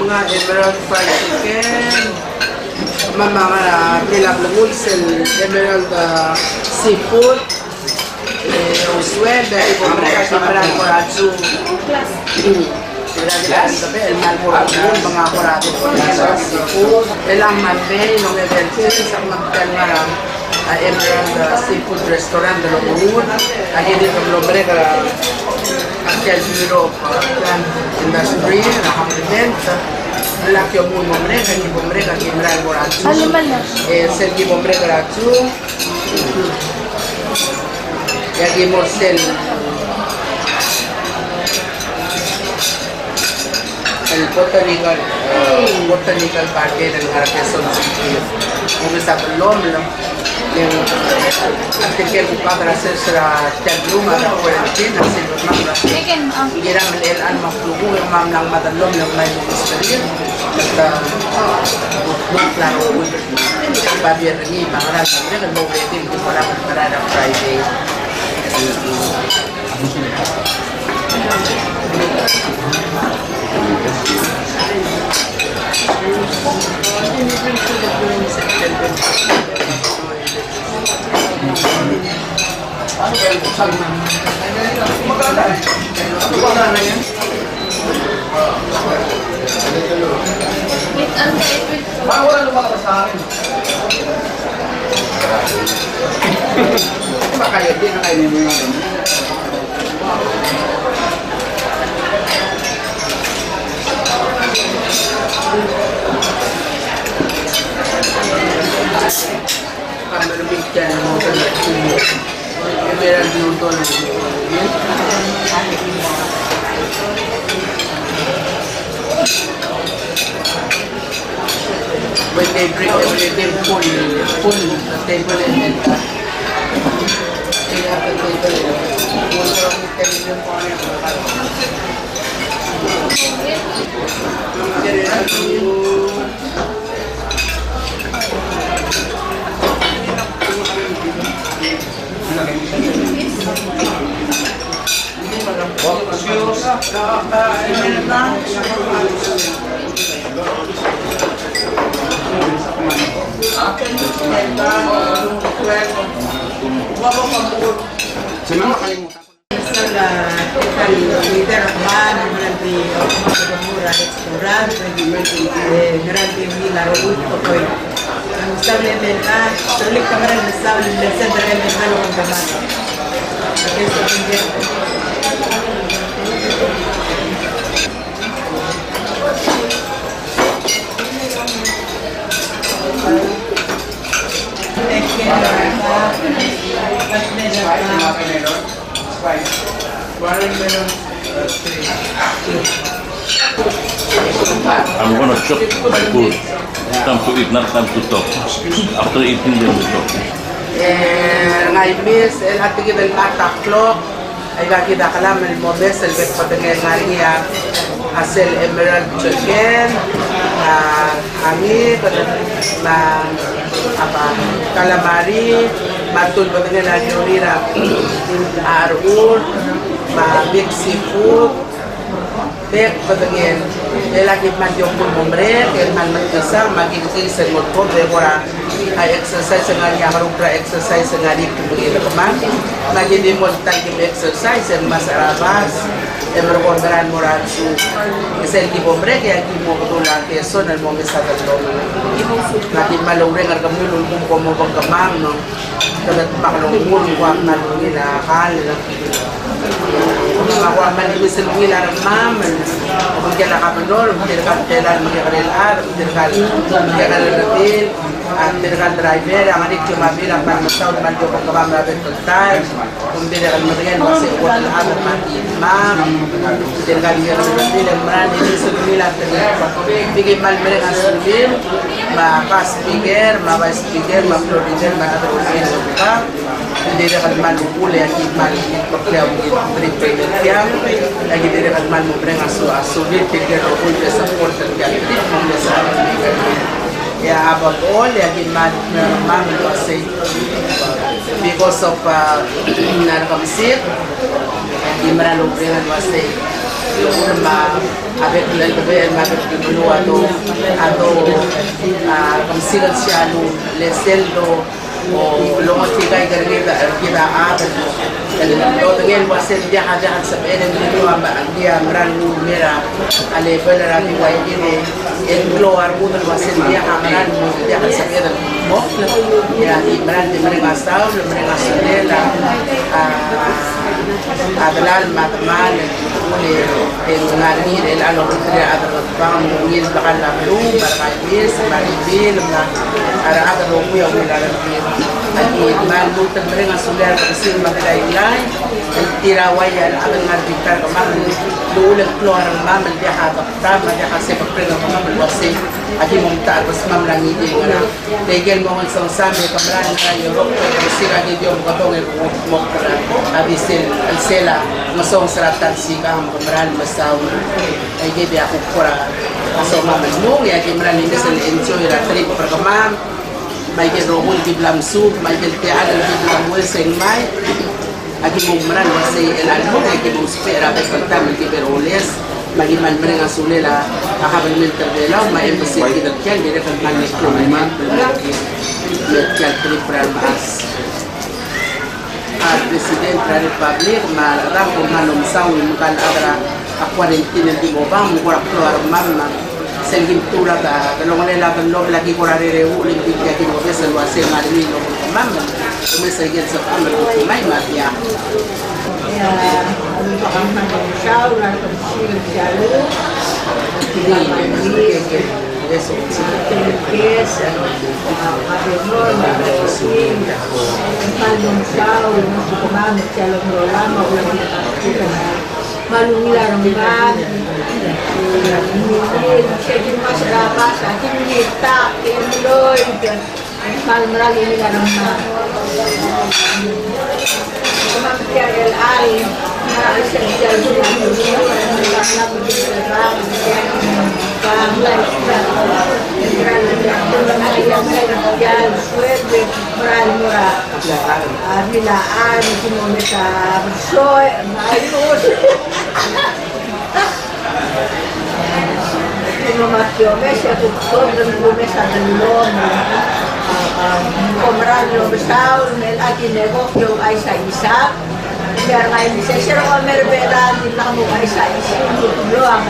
mga emerald fried chicken. Mga pinaglagun sa emerald seafood. Usual, dahil po mga emerald corazon. El mal corazon, mga corazon po sa seafood. Ilang manbay, nung event sa magkal nga emerald seafood restaurant de Lomoun. Aquí dito nombre ka aquel Europe industry, na compliment. Laki yung nombre, kaki nombre, kaki emerald corazon. Sergi nombre corazon. Yagi morsel. El botanical parque del Quezon City. Kung sa belum yung artikel ko para sa taglum at quarantine na sinumang gira malilan maflugo yung mamlang madalom yung may ministeryo at klaro yung babir ni mga rasa nila kan mau ready di para para Friday. Wala lumalabas sa akin. Makaya din na kayo nyo nga. Pamarbigyan mo sa lahat. Emerald luto na when they bring everything full the table and then they have the table Senang makalimutan ko. Sa leader of man, grande mura restaurant, grande villa robusto poi stable inventare, sulle camere del stable del centro inventare con domani. Questo quindi I'm gonna chop my food. Time to eat, not time to talk. After eating, then we talk. Ngayon, el hati kita taklok, ay kita kalam el modest el bet patengel ngaria hasil emerald chicken, ami na apa calamari, matul patengel ayorira arur, big seafood. Dek patengel lagi manjong pun mombre, el man magkasang magiging sa motor de ora ay exercise nga niya harupra exercise nga di kumuli kaman lagi di mo tangkim exercise en mas arabas e mergondaran moratsu isel ki mombre kaya ki mo kutula keso na mo mesa dalom lagi malore nga kamulul kung mo bang kamang no kalat makalungul ko na nila hal mga manibis ng wilar maman kung kaya nakapanol kung kaya nakatelan magkakarilar kung kaya nakaretil at kaya driver ang anik yung mabilang para masaw naman yung pagkabamabit total kung kaya nakarimarian kasi uwan na lahat at matimam kaya nakarimarian ang marami yung sulmila bigay malmere ang sulmil maka-speaker, maka-speaker, maka-provider, maka-provider hindi na kalman mo uli at imalin pagkaya mo tripayment kaya lagi din na kalman mo breng aso-asulin tigil o uli sa portal kaya trip mo na sa kaya about all lagi man kasi because of narakamsip hindi malalong brengan wasay yung avec le gouvernement avec le boulot comme si le seldo o lumot kay gargita kita apat lo dengan wasil dia hajar sabenen dito dia meran mera ale belara di way ini en keluar mudah wasil dia meran dia sabenen mo ya di meran di mereka tahu mereka sendela adalah matman oleh ngani el alo dia ada bang ngil bakal lalu barkais baribil ara ada lo ya wilayah lagi malu terdengar sudah bersin makai lain tirawayan akan ngarbitar kemarin dulu keluar mamel dia ada pertama dia kasih pertama mamel wasi adi mumtar bas mamlangi di mana tegen mohon sang sampai kemarin kayu rok bersih adi dia potong mokra adi sela masong seratan si kam kemarin masau ai dia aku pura masong mamel mo ya kemarin ini sel enjoy la trip perkemam may ke robol di blam soup may ke teal di blam weseng mai agi mo maran wasi el almo ke mo spera de contam ke beroles magi man menga sulela akabel min terbela may embassy ke kian dire kan man ko man kian tripral mas president de la republic malam manum sawi mukan adra quarantena di bobang ko keluar mamma sengin tura ka kalong lela kan log lagi ko rare uling bigya kin ko sa wase mali no mam may sagit sa amal ko may mafia ya ano pa kang nag-show na pag-share jalo eso yes abemor mag-swing palong show kumamit jalo programa ulang kita malumila ramban siya din masarapa sa ating nita kinuloy malmarag nila naman kumamit LI na isang jalo bilaan sinunod sa soy ayos Matyo, Messi at sobrang lumes sa dalilong Pomerano Besaul, Mel Aginego, yung ay sa isa kaya ngayon, siya ko merbela, hindi lang mo ay sa isa yung ang